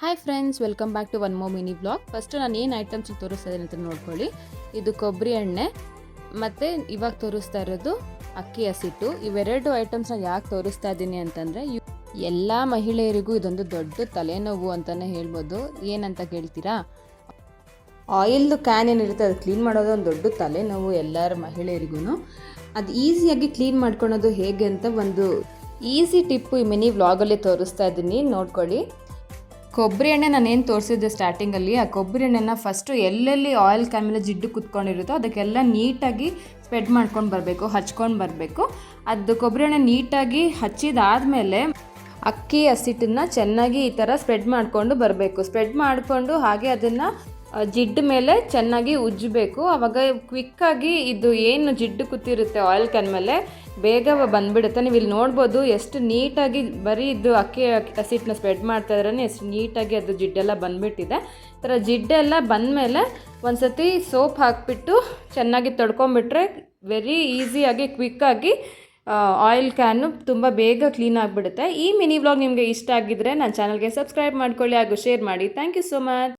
Hi friends, welcome back to one more mini blog. First ನಾನು ಏನು items ತೋರಿಸ್ತಾ ಇದ್ದೀನಿ ಅಂತ ನೋಡ್ಕೊಳ್ಳಿ. ಇದು ಕೊಬ್ಬರಿ ಎಣ್ಣೆ ಮತ್ತು ಇವಾಗ ತೋರಿಸ್ತಾ ಇರೋದು ಅಕ್ಕಿ ಹಸಿಟ್ಟು. ಇವೆರಡು ಐಟಮ್ಸ್ನ ಯಾಕೆ ತೋರಿಸ್ತಾ ಇದ್ದೀನಿ ಅಂತಂದರೆ ಎಲ್ಲ ಮಹಿಳೆಯರಿಗೂ ಇದೊಂದು ದೊಡ್ಡ ತಲೆನೋವು ಅಂತಲೇ ಹೇಳ್ಬೋದು. ಏನಂತ ಕೇಳ್ತೀರಾ? ಆಯಿಲ್ದು ಕ್ಯಾನ್ ಏನಿರುತ್ತೆ ಅದು ಕ್ಲೀನ್ ಮಾಡೋದು ಒಂದು ದೊಡ್ಡ ತಲೆನೋವು ಎಲ್ಲರ ಮಹಿಳೆಯರಿಗೂ. ಅದು ಈಸಿಯಾಗಿ ಕ್ಲೀನ್ ಮಾಡ್ಕೊಳೋದು ಹೇಗೆ ಅಂತ ಒಂದು ಈಸಿ ಟಿಪ್ಪು ಈ ಮಿನಿ ವ್ಲಾಗಲ್ಲಿ ತೋರಿಸ್ತಾ ಇದ್ದೀನಿ, ನೋಡ್ಕೊಳ್ಳಿ. ಕೊಬ್ಬರಿ ಎಣ್ಣೆ ನಾನೇನು ತೋರಿಸಿದ್ದೆ ಸ್ಟಾರ್ಟಿಂಗಲ್ಲಿ, ಆ ಕೊಬ್ಬರಿ ಎಣ್ಣೆನ ಫಸ್ಟು ಎಲ್ಲೆಲ್ಲಿ ಆಯಿಲ್ ಕ್ಯಾನ್ ಮೇಲೆ ಜಿಡ್ಡು ಕುತ್ಕೊಂಡಿರುತ್ತೋ ಅದಕ್ಕೆಲ್ಲ ನೀಟಾಗಿ ಸ್ಪ್ರೆಡ್ ಮಾಡ್ಕೊಂಡು ಬರಬೇಕು, ಹಚ್ಕೊಂಡು ಬರಬೇಕು. ಅದು ಕೊಬ್ಬರಿ ಎಣ್ಣೆ ನೀಟಾಗಿ ಹಚ್ಚಿದಾದಮೇಲೆ ಅಕ್ಕಿ ಹಸಿಟ್ಟನ್ನು ಚೆನ್ನಾಗಿ ಈ ಥರ ಸ್ಪ್ರೆಡ್ ಮಾಡಿಕೊಂಡು ಬರಬೇಕು. ಸ್ಪ್ರೆಡ್ ಮಾಡಿಕೊಂಡು ಹಾಗೆ ಅದನ್ನು ಜಿಡ್ಡು ಮೇಲೆ ಚೆನ್ನಾಗಿ ಉಜ್ಜಬೇಕು. ಆವಾಗ ಕ್ವಿಕ್ಕಾಗಿ ಇದು ಏನು ಜಿಡ್ಡು ಕೂತಿರುತ್ತೆ ಆಯಿಲ್ ಕ್ಯಾನ್ ಮೇಲೆ ಬೇಗ ಬಂದುಬಿಡುತ್ತೆ. ನೀವು ಇಲ್ಲಿ ನೋಡ್ಬೋದು ಎಷ್ಟು ನೀಟಾಗಿ ಬರೀ ಇದು ಅಕ್ಕಿ ಹಸಿಟ್ಟನ್ನ ಸ್ಪ್ರೆಡ್ ಮಾಡ್ತಾ ಇದ್ರೇ ಎಷ್ಟು ನೀಟಾಗಿ ಅದು ಜಿಡ್ಡೆಲ್ಲ ಬಂದುಬಿಟ್ಟಿದೆ. ಈ ಥರ ಜಿಡ್ಡೆಲ್ಲ ಬಂದಮೇಲೆ ಒಂದು ಸತಿ ಸೋಪ್ ಹಾಕಿಬಿಟ್ಟು ಚೆನ್ನಾಗಿ ತೊಳ್ಕೊಂಬಿಟ್ರೆ ವೆರಿ ಈಸಿಯಾಗಿ ಕ್ವಿಕ್ಕಾಗಿ ಆಯಿಲ್ ಕ್ಯಾನು ತುಂಬ ಬೇಗ ಕ್ಲೀನ್ ಆಗಿಬಿಡುತ್ತೆ. ಈ ಮಿನಿ ವ್ಲಾಗ್ ನಿಮಗೆ ಇಷ್ಟ ಆಗಿದ್ದರೆ ನನ್ನ ಚಾನಲ್ಗೆ ಸಬ್ಸ್ಕ್ರೈಬ್ ಮಾಡ್ಕೊಳ್ಳಿ ಹಾಗೂ ಶೇರ್ ಮಾಡಿ. Thank you so much.